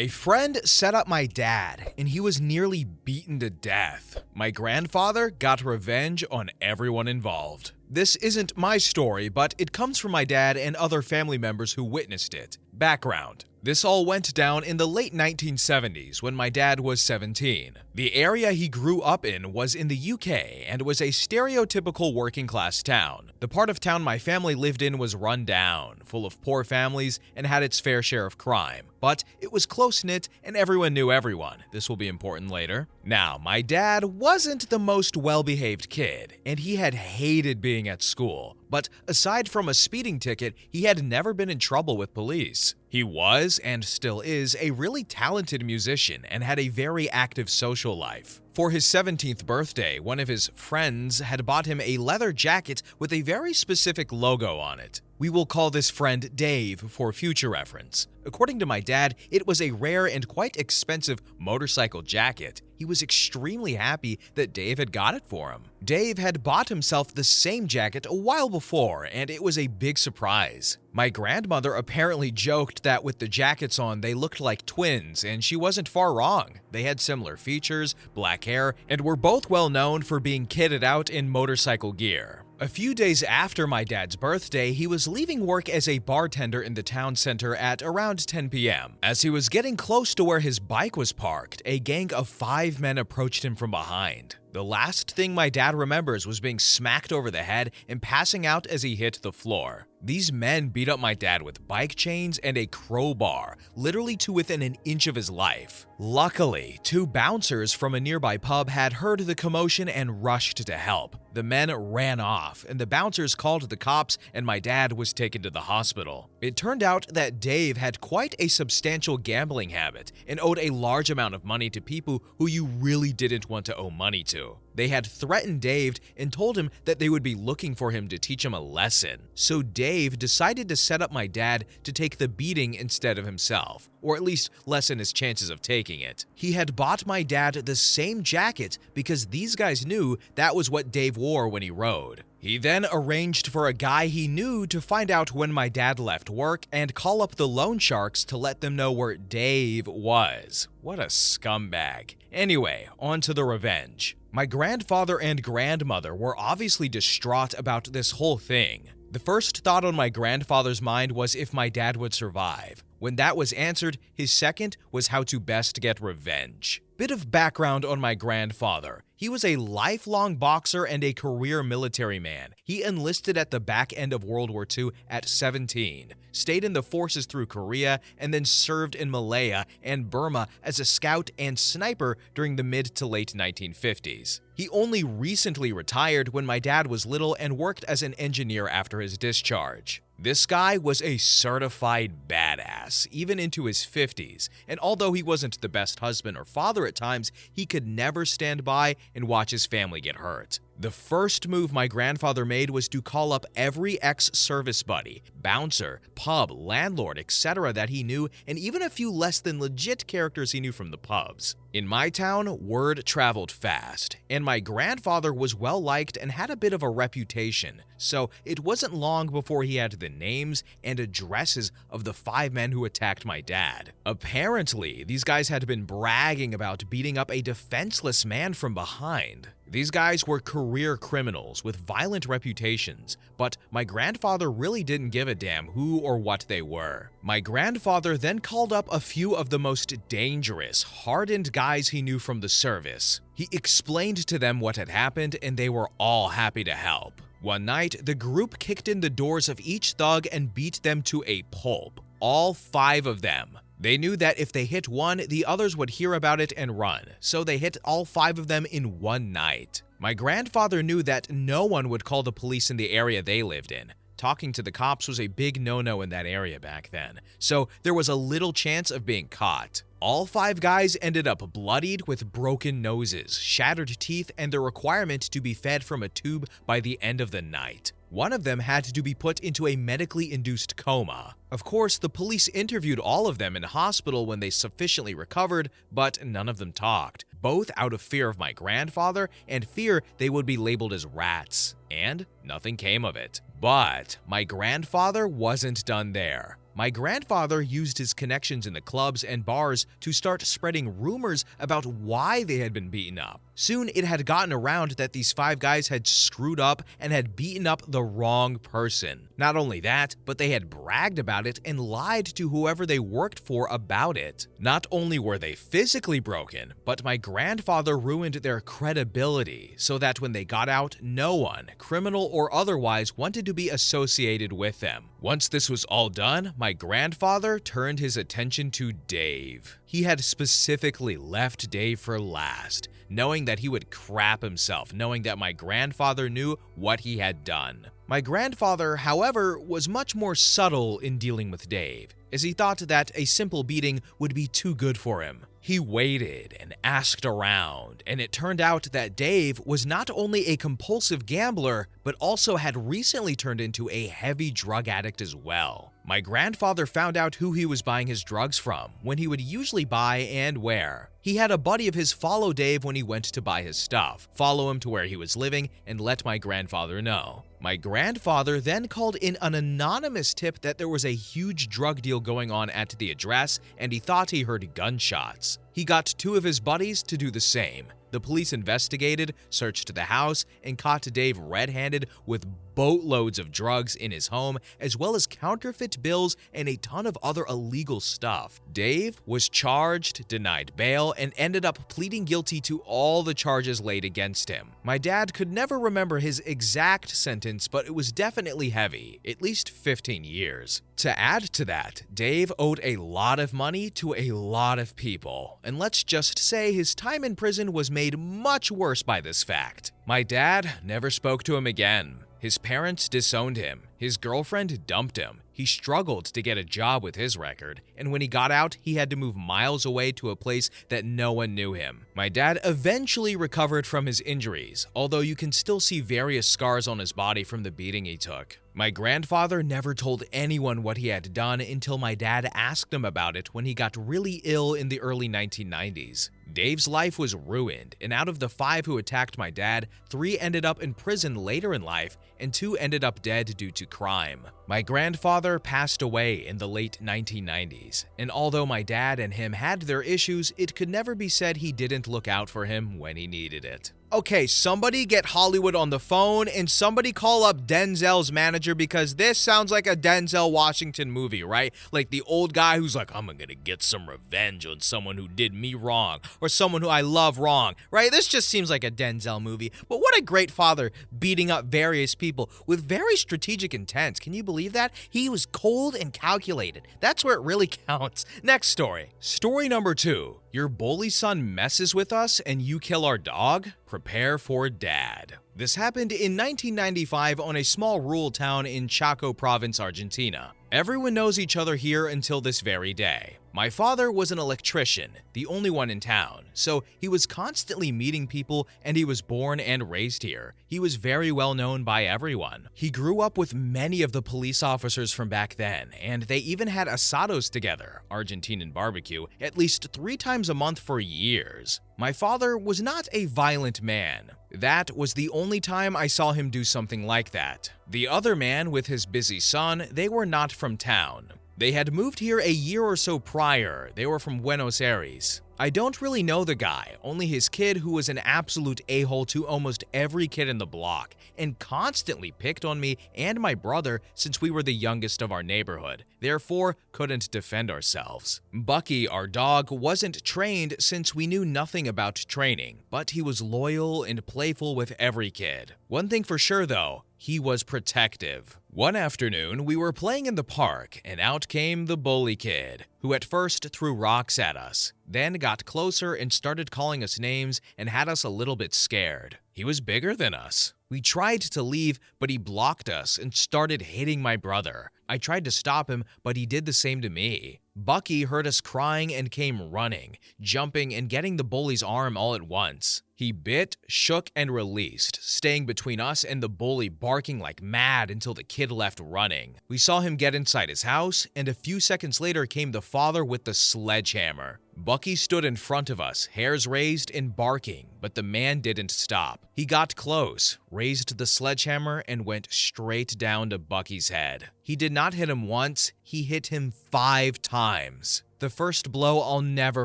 A friend set up my dad, and he was nearly beaten to death. My grandfather got revenge on everyone involved. This isn't my story, but it comes from my dad and other family members who witnessed it. Background: this all went down in the late 1970s when my dad was 17. The area he grew up in was in the UK and was a stereotypical working-class town. The part of town my family lived in was run down, full of poor families, and had its fair share of crime. But it was close-knit and everyone knew everyone. This will be important later. Now, my dad wasn't the most well-behaved kid, and he had hated being at school. But aside from a speeding ticket, he had never been in trouble with police. He was, and still is, a really talented musician and had a very active social life. For his 17th birthday, one of his friends had bought him a leather jacket with a very specific logo on it. We will call this friend Dave for future reference. According to my dad, it was a rare and quite expensive motorcycle jacket. He was extremely happy that Dave had got it for him. Dave had bought himself the same jacket a while before, and it was a big surprise. My grandmother apparently joked that with the jackets on, they looked like twins, and she wasn't far wrong. They had similar features, black hair, and were both well known for being kitted out in motorcycle gear. A few days after my dad's birthday, he was leaving work as a bartender in the town center at around 10 p.m. As he was getting close to where his bike was parked, a gang of 5 men approached him from behind. The last thing my dad remembers was being smacked over the head and passing out as he hit the floor. These men beat up my dad with bike chains and a crowbar, literally to within an inch of his life. Luckily, 2 bouncers from a nearby pub had heard the commotion and rushed to help. The men ran off, and the bouncers called the cops, and my dad was taken to the hospital. It turned out that Dave had quite a substantial gambling habit and owed a large amount of money to people who you really didn't want to owe money to. They had threatened Dave and told him that they would be looking for him to teach him a lesson. So Dave decided to set up my dad to take the beating instead of himself, or at least lessen his chances of taking it. He had bought my dad the same jacket because these guys knew that was what Dave wore when he rode. He then arranged for a guy he knew to find out when my dad left work and call up the loan sharks to let them know where Dave was. What a scumbag. Anyway, on to the revenge. My grandfather and grandmother were obviously distraught about this whole thing. The first thought on my grandfather's mind was if my dad would survive. When that was answered, his second was how to best get revenge. Bit of background on my grandfather. He was a lifelong boxer and a career military man. He enlisted at the back end of World War II at 17, stayed in the forces through Korea, and then served in Malaya and Burma as a scout and sniper during the mid to late 1950s. He only recently retired when my dad was little and worked as an engineer after his discharge. This guy was a certified badass, even into his 50s, and although he wasn't the best husband or father at times, he could never stand by and watch his family get hurt. The first move my grandfather made was to call up every ex-service buddy, bouncer, pub, landlord, etc. that he knew, and even a few less than legit characters he knew from the pubs. In my town, word traveled fast, and my grandfather was well-liked and had a bit of a reputation, so it wasn't long before he had the names and addresses of the 5 men who attacked my dad. Apparently, these guys had been bragging about beating up a defenseless man from behind. These guys were career criminals with violent reputations, but my grandfather really didn't give a damn who or what they were. My grandfather then called up a few of the most dangerous, hardened guys he knew from the service. He explained to them what had happened, and they were all happy to help. One night, the group kicked in the doors of each thug and beat them to a pulp. All 5 of them. They knew that if they hit one, the others would hear about it and run, so they hit all 5 of them in one night. My grandfather knew that no one would call the police in the area they lived in. Talking to the cops was a big no-no in that area back then, so there was a little chance of being caught. All 5 guys ended up bloodied with broken noses, shattered teeth, and the requirement to be fed from a tube by the end of the night. One of them had to be put into a medically induced coma. Of course, the police interviewed all of them in hospital when they sufficiently recovered, but none of them talked, both out of fear of my grandfather and fear they would be labeled as rats. And nothing came of it. But my grandfather wasn't done there. My grandfather used his connections in the clubs and bars to start spreading rumors about why they had been beaten up. Soon it had gotten around that these 5 guys had screwed up and had beaten up the wrong person. Not only that, but they had bragged about it and lied to whoever they worked for about it. Not only were they physically broken, but my grandfather ruined their credibility so that when they got out, no one, criminal or otherwise, wanted to be associated with them. Once this was all done, my grandfather turned his attention to Dave. He had specifically left Dave for last, knowing that he would crap himself, knowing that my grandfather knew what he had done. My grandfather, however, was much more subtle in dealing with Dave, as he thought that a simple beating would be too good for him. He waited and asked around, and it turned out that Dave was not only a compulsive gambler, but also had recently turned into a heavy drug addict as well. My grandfather found out who he was buying his drugs from, when he would usually buy and where. He had a buddy of his follow Dave when he went to buy his stuff, follow him to where he was living, and let my grandfather know. My grandfather then called in an anonymous tip that there was a huge drug deal going on at the address, and he thought he heard gunshots. He got 2 of his buddies to do the same. The police investigated, searched the house, and caught Dave red-handed with boatloads of drugs in his home, as well as counterfeit bills and a ton of other illegal stuff. Dave was charged, denied bail, and ended up pleading guilty to all the charges laid against him. My dad could never remember his exact sentence, but it was definitely heavy, at least 15 years. To add to that, Dave owed a lot of money to a lot of people, and let's just say his time in prison was made much worse by this fact. My dad never spoke to him again. His parents disowned him. His girlfriend dumped him. He struggled to get a job with his record, and when he got out, he had to move miles away to a place that no one knew him. My dad eventually recovered from his injuries, although you can still see various scars on his body from the beating he took. My grandfather never told anyone what he had done until my dad asked him about it when he got really ill in the early 1990s. Dave's life was ruined, and out of the 5 who attacked my dad, 3 ended up in prison later in life, and 2 ended up dead due to crime. My grandfather passed away in the late 1990s, and although my dad and him had their issues, it could never be said he didn't look out for him when he needed it. Okay, somebody get Hollywood on the phone and somebody call up Denzel's manager, because this sounds like a Denzel Washington movie, right? Like the old guy who's like, I'm gonna get some revenge on someone who did me wrong or someone who I love wrong, right? This just seems like a Denzel movie. But what a great father, beating up various people with very strategic intent. Can you believe that? He was cold and calculated. That's where it really counts. Next story. Story number 2. Your bully son messes with us and you kill our dog? Prepare for dad. This happened in 1995 on a small rural town in Chaco province, Argentina. Everyone knows each other here until this very day. My father was an electrician, the only one in town, so he was constantly meeting people, and he was born and raised here. He was very well known by everyone. He grew up with many of the police officers from back then, and they even had asados together, Argentinian barbecue, at least 3 times a month for years. My father was not a violent man. That was the only time I saw him do something like that. The other man with his busy son, they were not from town. They had moved here a year or so prior. They were from Buenos Aires. I don't really know the guy, only his kid, who was an absolute a-hole to almost every kid in the block and constantly picked on me and my brother since we were the youngest of our neighborhood, therefore couldn't defend ourselves. Bucky, our dog, wasn't trained since we knew nothing about training, but he was loyal and playful with every kid. One thing for sure though, he was protective. One afternoon, we were playing in the park, and out came the bully kid, who at first threw rocks at us, then got closer and started calling us names and had us a little bit scared. He was bigger than us. We tried to leave, but he blocked us and started hitting my brother. I tried to stop him, but he did the same to me. Bucky heard us crying and came running, jumping and getting the bully's arm all at once. He bit, shook, and released, staying between us and the bully, barking like mad until the kid left running. We saw him get inside his house, and a few seconds later came the father with the sledgehammer. Bucky stood in front of us, hairs raised and barking, but the man didn't stop. He got close, raised the sledgehammer, and went straight down to Bucky's head. He did not hit him once, he hit him 5 times. The first blow I'll never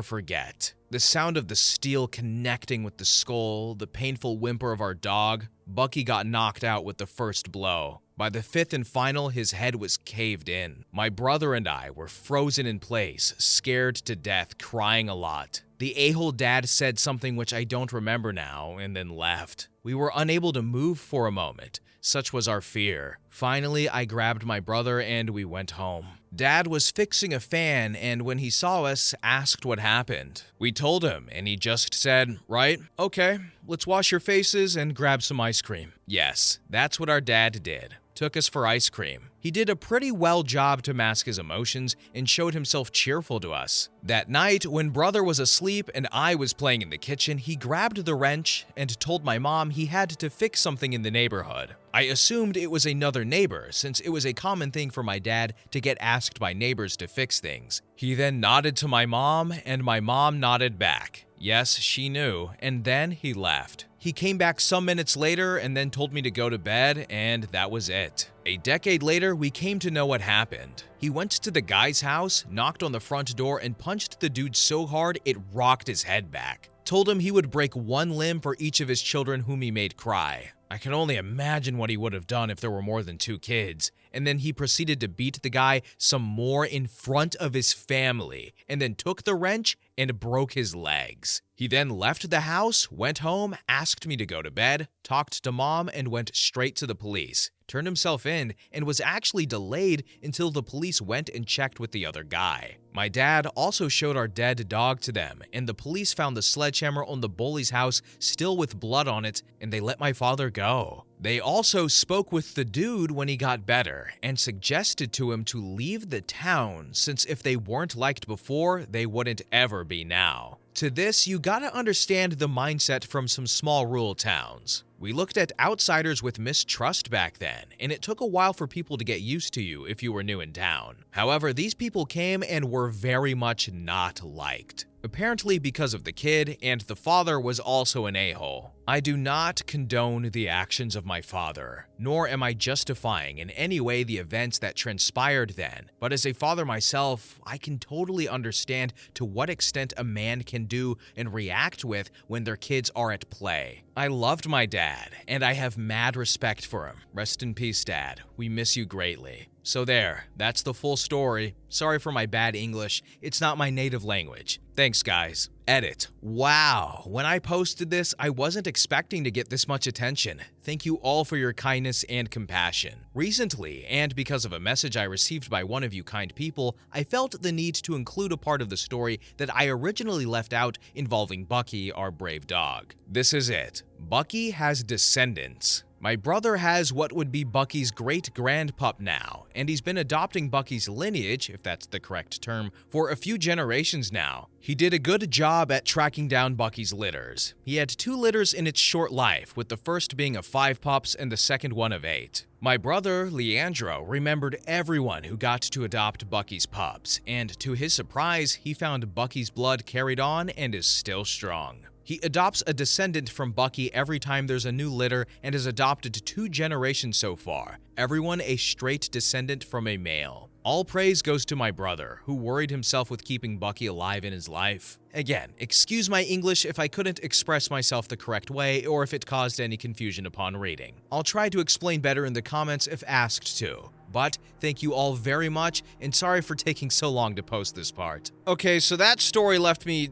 forget. The sound of the steel connecting with the skull, the painful whimper of our dog. Bucky got knocked out with the first blow. By the 5th and final, his head was caved in. My brother and I were frozen in place, scared to death, crying a lot. The a-hole dad said something which I don't remember now, and then left. We were unable to move for a moment. Such was our fear. Finally, I grabbed my brother and we went home. Dad was fixing a fan, and when he saw us, asked what happened. We told him, and he just said, "Right, okay, let's wash your faces and grab some ice cream." Yes, that's what our dad did. Took us for ice cream. He did a pretty well job to mask his emotions and showed himself cheerful to us. That night, when brother was asleep and I was playing in the kitchen, he grabbed the wrench and told my mom he had to fix something in the neighborhood. I assumed it was another neighbor, since it was a common thing for my dad to get asked by neighbors to fix things. He then nodded to my mom, and my mom nodded back. Yes, she knew, and then he left. He came back some minutes later and then told me to go to bed, and that was it. A decade later, we came to know what happened. He went to the guy's house, knocked on the front door, and punched the dude so hard it rocked his head back. Told him he would break one limb for each of his children whom he made cry. I can only imagine what he would have done if there were more than 2 kids. And then he proceeded to beat the guy some more in front of his family, and then took the wrench and broke his legs. He then left the house, went home, asked me to go to bed, talked to mom, and went straight to the police. Turned himself in and was actually delayed until the police went and checked with the other guy. My dad also showed our dead dog to them, and the police found the sledgehammer on the bully's house still with blood on it, and they let my father go. They also spoke with the dude when he got better and suggested to him to leave the town, since if they weren't liked before, they wouldn't ever be now. To this, you gotta understand the mindset from some small rural towns. We looked at outsiders with mistrust back then, and it took a while for people to get used to you if you were new in town. However, these people came and were very much not liked. Apparently because of the kid, and the father was also an a-hole. I do not condone the actions of my father, nor am I justifying in any way the events that transpired then, but as a father myself, I can totally understand to what extent a man can do and react with when their kids are at play. I loved my dad, and I have mad respect for him. Rest in peace, Dad. We miss you greatly. So there, that's the full story. Sorry for my bad English, it's not my native language. Thanks, guys. Edit. Wow, when I posted this, I wasn't expecting to get this much attention. Thank you all for your kindness and compassion. Recently, and because of a message I received by one of you kind people, I felt the need to include a part of the story that I originally left out involving Bucky, our brave dog. This is it. Bucky has descendants. My brother has what would be Bucky's great-grandpup now, and he's been adopting Bucky's lineage, if that's the correct term, for a few generations now. He did a good job at tracking down Bucky's litters. He had 2 litters in its short life, with the first being of 5 pups and the second one of 8. My brother, Leandro, remembered everyone who got to adopt Bucky's pups, and to his surprise, he found Bucky's blood carried on and is still strong. He adopts a descendant from Bucky every time there's a new litter and has adopted 2 generations so far, everyone a straight descendant from a male. All praise goes to my brother, who worried himself with keeping Bucky alive in his life. Again, excuse my English if I couldn't express myself the correct way or if it caused any confusion upon reading. I'll try to explain better in the comments if asked to. But thank you all very much, and sorry for taking so long to post this part. Okay, so that story left me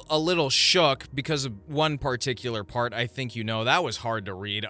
a little shook because of one particular part. I think you know, that was hard to read.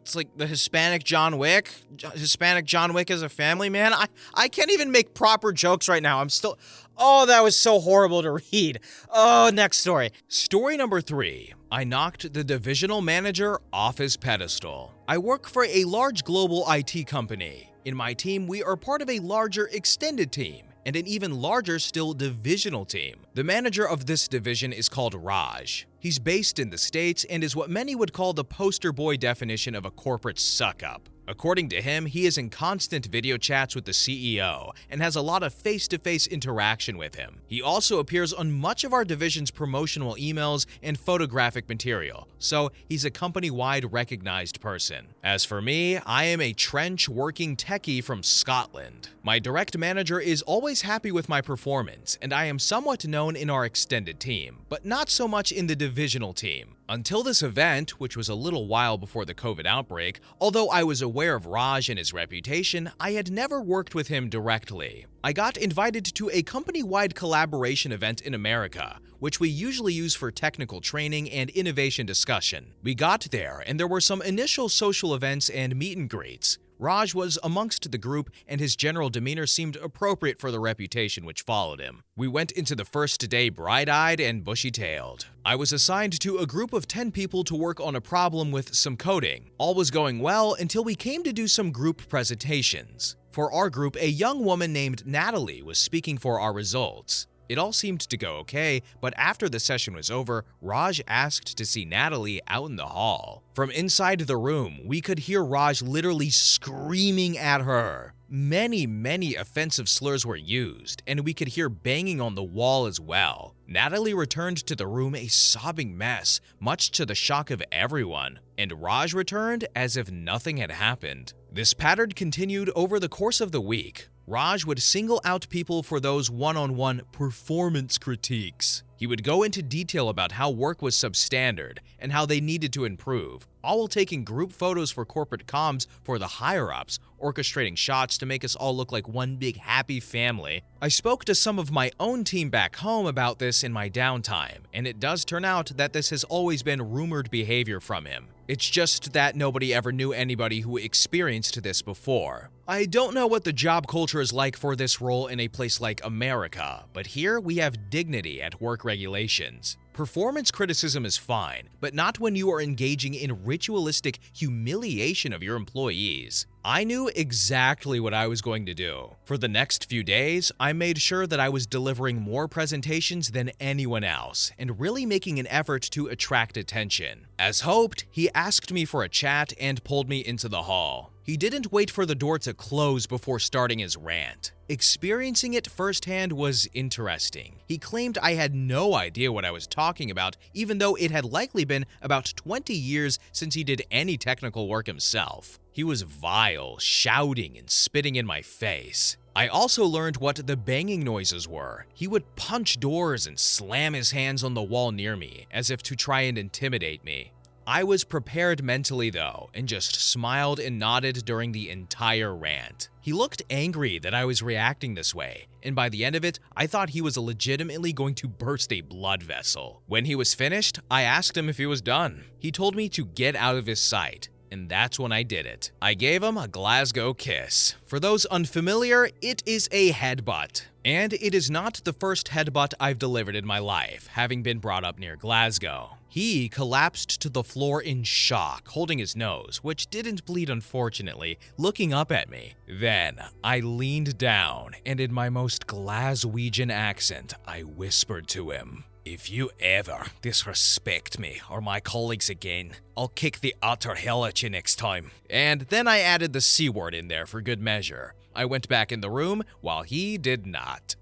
It's like the Hispanic John Wick. Hispanic John Wick as a family man. I can't even make proper jokes right now. I'm still... Oh, that was so horrible to read. Oh, next story. Story number 3. I knocked the divisional manager off his pedestal. I work for a large global IT company. In my team, we are part of a larger extended team, and an even larger still divisional team. The manager of this division is called Raj. He's based in the States and is what many would call the poster boy definition of a corporate suck-up. According to him, he is in constant video chats with the CEO and has a lot of face-to-face interaction with him. He also appears on much of our division's promotional emails and photographic material, so he's a company-wide recognized person. As for me, I am a trench-working techie from Scotland. My direct manager is always happy with my performance, and I am somewhat known in our extended team, but not so much in the divisional team. Until this event, which was a little while before the COVID outbreak, although I was aware of Raj and his reputation, I had never worked with him directly. I got invited to a company-wide collaboration event in America, which we usually use for technical training and innovation discussion. We got there, and there were some initial social events and meet and greets. Raj was amongst the group, and his general demeanor seemed appropriate for the reputation which followed him. We went into the first day bright-eyed and bushy-tailed. I was assigned to a group of 10 people to work on a problem with some coding. All was going well until we came to do some group presentations. For our group, a young woman named Natalie was speaking for our results. It all seemed to go okay, but after the session was over, Raj asked to see Natalie out in the hall. From inside the room, we could hear Raj literally screaming at her. Many offensive slurs were used, and we could hear banging on the wall as well. Natalie returned to the room a sobbing mess, much to the shock of everyone, and Raj returned as if nothing had happened. This pattern continued over the course of the week. Raj would single out people for those one-on-one performance critiques. He would go into detail about how work was substandard and how they needed to improve, all while taking group photos for corporate comms for the higher-ups, orchestrating shots to make us all look like one big happy family. I spoke to some of my own team back home about this in my downtime, and it does turn out that this has always been rumored behavior from him. It's just that nobody ever knew anybody who experienced this before. I don't know what the job culture is like for this role in a place like America, but here we have dignity at work regulations. Performance criticism is fine, but not when you are engaging in ritualistic humiliation of your employees. I knew exactly what I was going to do. For the next few days, I made sure that I was delivering more presentations than anyone else and really making an effort to attract attention. As hoped, he asked me for a chat and pulled me into the hall. He didn't wait for the door to close before starting his rant. Experiencing it firsthand was interesting. He claimed I had no idea what I was talking about, even though it had likely been about 20 years since he did any technical work himself. He was vile, shouting and spitting in my face. I also learned what the banging noises were. He would punch doors and slam his hands on the wall near me, as if to try and intimidate me. I was prepared mentally though, and just smiled and nodded during the entire rant. He looked angry that I was reacting this way, and by the end of it, I thought he was legitimately going to burst a blood vessel. When he was finished, I asked him if he was done. He told me to get out of his sight, and that's when I did it. I gave him a Glasgow kiss. For those unfamiliar, it is a headbutt. And it is not the first headbutt I've delivered in my life, having been brought up near Glasgow. He collapsed to the floor in shock, holding his nose, which didn't bleed unfortunately, looking up at me. Then, I leaned down, and in my most Glaswegian accent, I whispered to him, "If you ever disrespect me or my colleagues again, I'll kick the utter hell at you next time." And then I added the C word in there for good measure. I went back in the room while he did not.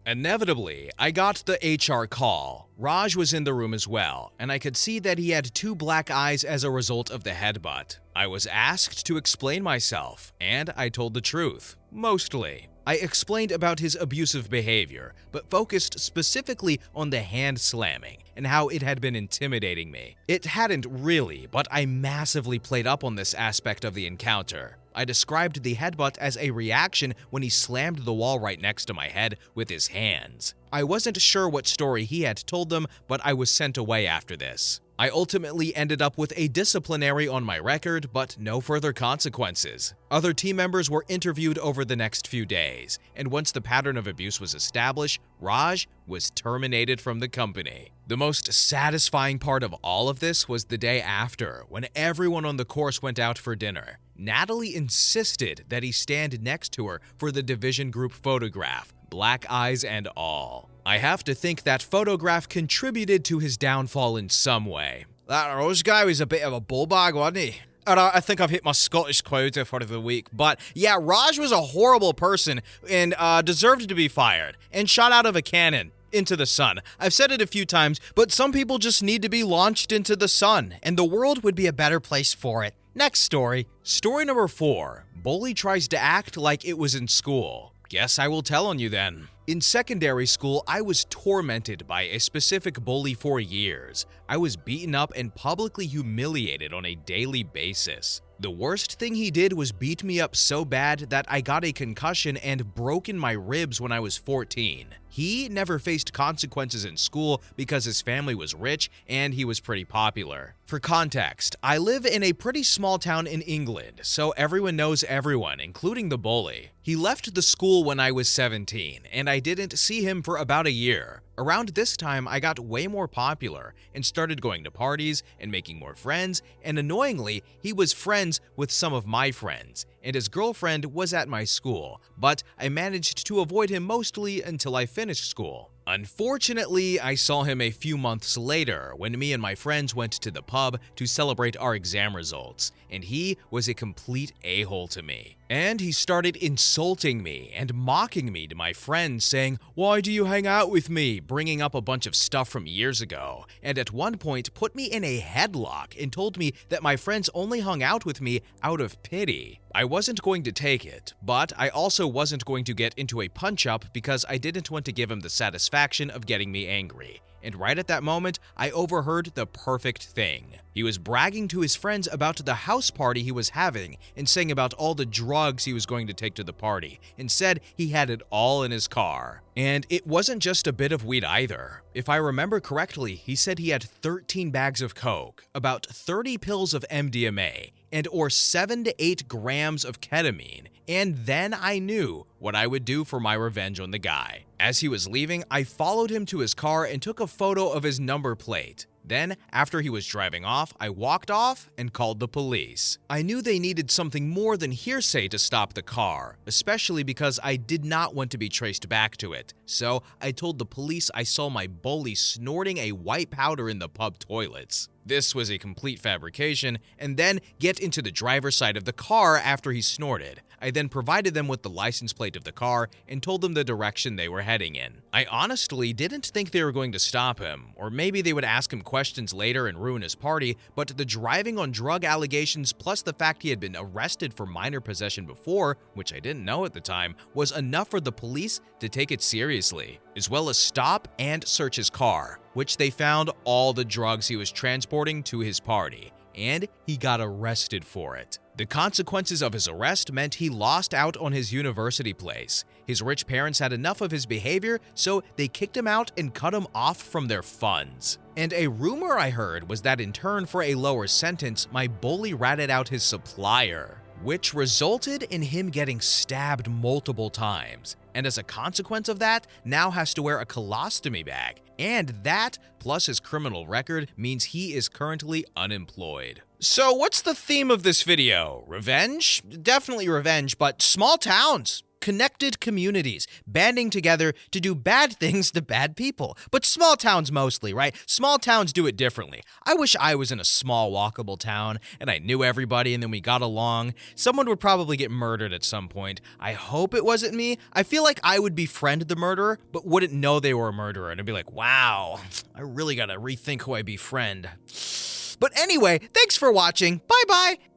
Inevitably, I got the HR call. Raj was in the room as well, and I could see that he had 2 black eyes as a result of the headbutt. I was asked to explain myself, and I told the truth, mostly. I explained about his abusive behavior, but focused specifically on the hand slamming and how it had been intimidating me. It hadn't really, but I massively played up on this aspect of the encounter. I described the headbutt as a reaction when he slammed the wall right next to my head with his hands. I wasn't sure what story he had told them, but I was sent away after this. I ultimately ended up with a disciplinary on my record, but no further consequences. Other team members were interviewed over the next few days, and once the pattern of abuse was established, Raj was terminated from the company. The most satisfying part of all of this was the day after, when everyone on the course went out for dinner. Natalie insisted that he stand next to her for the division group photograph, black eyes and all. I have to think that photograph contributed to his downfall in some way. That Rose guy was a bit of a ballbag, wasn't he? I think I've hit my Scottish quota for the week. But yeah, Raj was a horrible person and deserved to be fired and shot out of a cannon into the sun. I've said it a few times, but some people just need to be launched into the sun, and the world would be a better place for it. Next story. Story number 4. Bully tries to act like it was in school. Guess I will tell on you then. In secondary school, I was tormented by a specific bully for years. I was beaten up and publicly humiliated on a daily basis. The worst thing he did was beat me up so bad that I got a concussion and broken my ribs when I was 14. He never faced consequences in school because his family was rich and he was pretty popular. For context, I live in a pretty small town in England, so everyone knows everyone, including the bully. He left the school when I was 17, and I didn't see him for about a year. Around this time, I got way more popular and started going to parties and making more friends, and annoyingly, he was friends with some of my friends, and his girlfriend was at my school, but I managed to avoid him mostly until I finished school. Unfortunately, I saw him a few months later when me and my friends went to the pub to celebrate our exam results, and he was a complete a-hole to me. And he started insulting me and mocking me to my friends, saying, "Why do you hang out with me?" bringing up a bunch of stuff from years ago, and at one point put me in a headlock and told me that my friends only hung out with me out of pity. I wasn't going to take it, but I also wasn't going to get into a punch-up because I didn't want to give him the satisfaction of getting me angry. And right at that moment, I overheard the perfect thing. He was bragging to his friends about the house party he was having and saying about all the drugs he was going to take to the party, and said he had it all in his car. And it wasn't just a bit of weed either. If I remember correctly, he said he had 13 bags of coke, about 30 pills of MDMA, and or 7 to 8 grams of ketamine, and then I knew what I would do for my revenge on the guy. As he was leaving, I followed him to his car and took a photo of his number plate. Then, after he was driving off, I walked off and called the police. I knew they needed something more than hearsay to stop the car, especially because I did not want to be traced back to it. So, I told the police I saw my bully snorting a white powder in the pub toilets. This was a complete fabrication, and then get into the driver's side of the car after he snorted. I then provided them with the license plate of the car and told them the direction they were heading in. I honestly didn't think they were going to stop him, or maybe they would ask him questions later and ruin his party, but the driving on drug allegations plus the fact he had been arrested for minor possession before, which I didn't know at the time, was enough for the police to take it seriously, as well as stop and search his car, which they found all the drugs he was transporting to his party, and he got arrested for it. The consequences of his arrest meant he lost out on his university place. His rich parents had enough of his behavior, so they kicked him out and cut him off from their funds. And a rumor I heard was that in turn for a lower sentence, my bully ratted out his supplier, which resulted in him getting stabbed multiple times, and as a consequence of that, now has to wear a colostomy bag, and that, plus his criminal record, means he is currently unemployed. So what's the theme of this video? Revenge? Definitely revenge, but small towns. Connected communities banding together to do bad things to bad people. But small towns mostly, right? Small towns do it differently. I wish I was in a small walkable town and I knew everybody and then we got along. Someone would probably get murdered at some point. I hope it wasn't me. I feel like I would befriend the murderer but wouldn't know they were a murderer, and I'd be like, wow, I really gotta rethink who I befriend. But anyway, thanks for watching. Bye-bye.